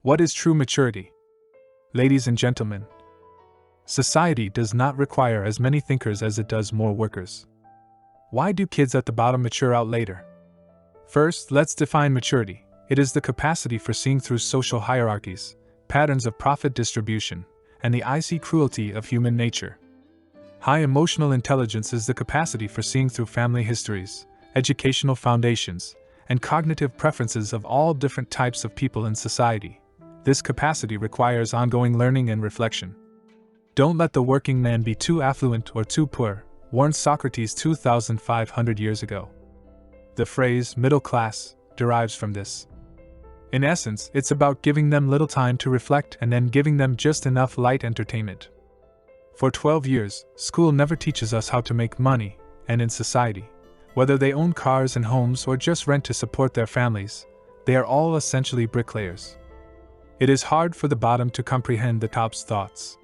What is true maturity? Ladies and gentlemen, society does not require as many thinkers as it does more workers. Why do kids at the bottom mature out later? First, let's define maturity. It is the capacity for seeing through social hierarchies, patterns of profit distribution, and the icy cruelty of human nature. High emotional intelligence is the capacity for seeing through family histories, educational foundations, and cognitive preferences of all different types of people in society. This capacity requires ongoing learning and reflection. Don't let the working man be too affluent or too poor, warned Socrates 2,500 years ago. The phrase middle class derives from this. In essence, it's about giving them little time to reflect and then giving them just enough light entertainment. For 12 years, school never teaches us how to make money, and in society, whether they own cars and homes or just rent to support their families, they are all essentially bricklayers. It is hard for the bottom to comprehend the top's thoughts.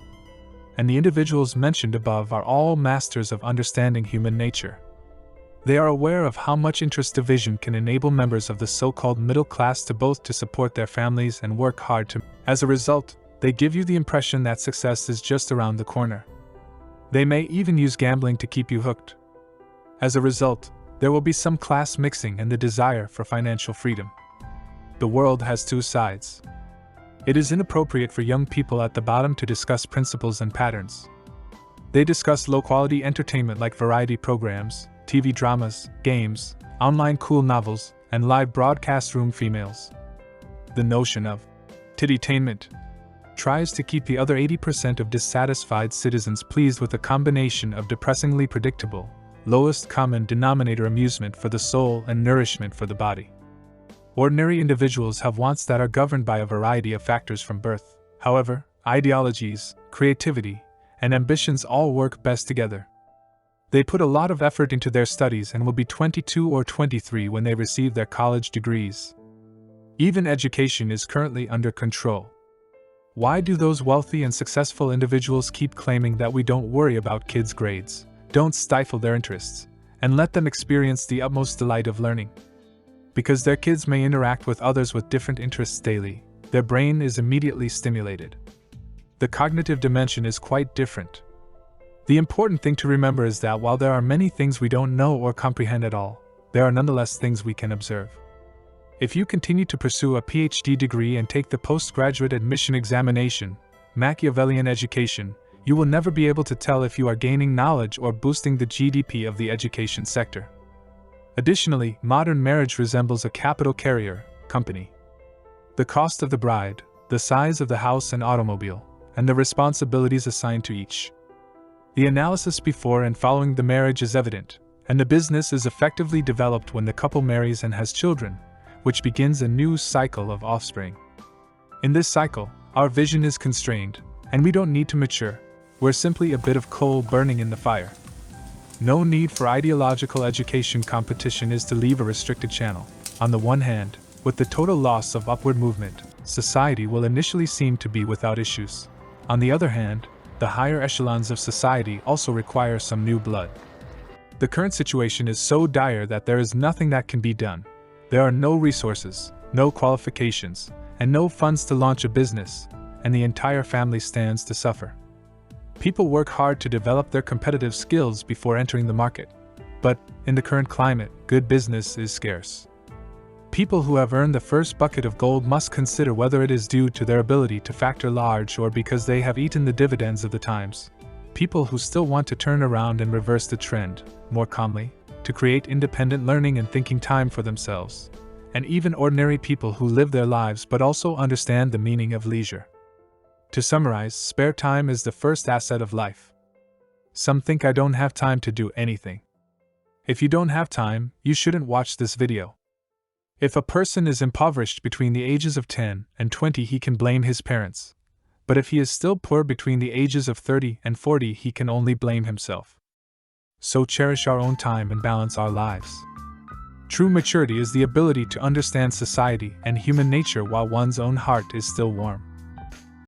And the individuals mentioned above are all masters of understanding human nature. They are aware of how much interest division can enable members of the so-called middle class to both to support their families and work hard to. As a result, they give you the impression that success is just around the corner. They may even use gambling to keep you hooked. As a result, there will be some class mixing and the desire for financial freedom. The world has two sides. It is inappropriate for young people at the bottom to discuss principles and patterns. They discuss low-quality entertainment like variety programs, TV dramas, games, online cool novels, and live broadcast room females. The notion of tittytainment tries to keep the other 80% of dissatisfied citizens pleased with a combination of depressingly predictable, lowest common denominator amusement for the soul and nourishment for the body. Ordinary individuals have wants that are governed by a variety of factors from birth. However, ideologies, creativity, and ambitions all work best together. They put a lot of effort into their studies and will be 22 or 23 when they receive their college degrees. Even education is currently under control. Why do those wealthy and successful individuals keep claiming that we don't worry about kids' grades, don't stifle their interests, and let them experience the utmost delight of learning? Because their kids may interact with others with different interests daily, their brain is immediately stimulated. The cognitive dimension is quite different. The important thing to remember is that while there are many things we don't know or comprehend at all, there are nonetheless things we can observe. If you continue to pursue a PhD degree and take the postgraduate admission examination, Machiavellian education, you will never be able to tell if you are gaining knowledge or boosting the GDP of the education sector. Additionally, modern marriage resembles a capital carrier company. The cost of the bride, the size of the house and automobile, and the responsibilities assigned to each. The analysis before and following the marriage is evident, and the business is effectively developed when the couple marries and has children, which begins a new cycle of offspring. In this cycle, our vision is constrained, and we don't need to mature. We're simply a bit of coal burning in the fire. No need for ideological education. Competition is to leave a restricted channel. On the one hand, with the total loss of upward movement, society will initially seem to be without issues. On the other hand, the higher echelons of society also require some new blood. The current situation is so dire that there is nothing that can be done. There are no resources, no qualifications, and no funds to launch a business, and the entire family stands to suffer. People work hard to develop their competitive skills before entering the market. But, in the current climate, good business is scarce. People who have earned the first bucket of gold must consider whether it is due to their ability to factor large or because they have eaten the dividends of the times. People who still want to turn around and reverse the trend, more calmly, to create independent learning and thinking time for themselves. And even ordinary people who live their lives but also understand the meaning of leisure. To summarize, spare time is the first asset of life. Some think I don't have time to do anything. If you don't have time, you shouldn't watch this video. If a person is impoverished between the ages of 10 and 20, he can blame his parents. But if he is still poor between the ages of 30 and 40, he can only blame himself. So cherish our own time and balance our lives. True maturity is the ability to understand society and human nature while one's own heart is still warm.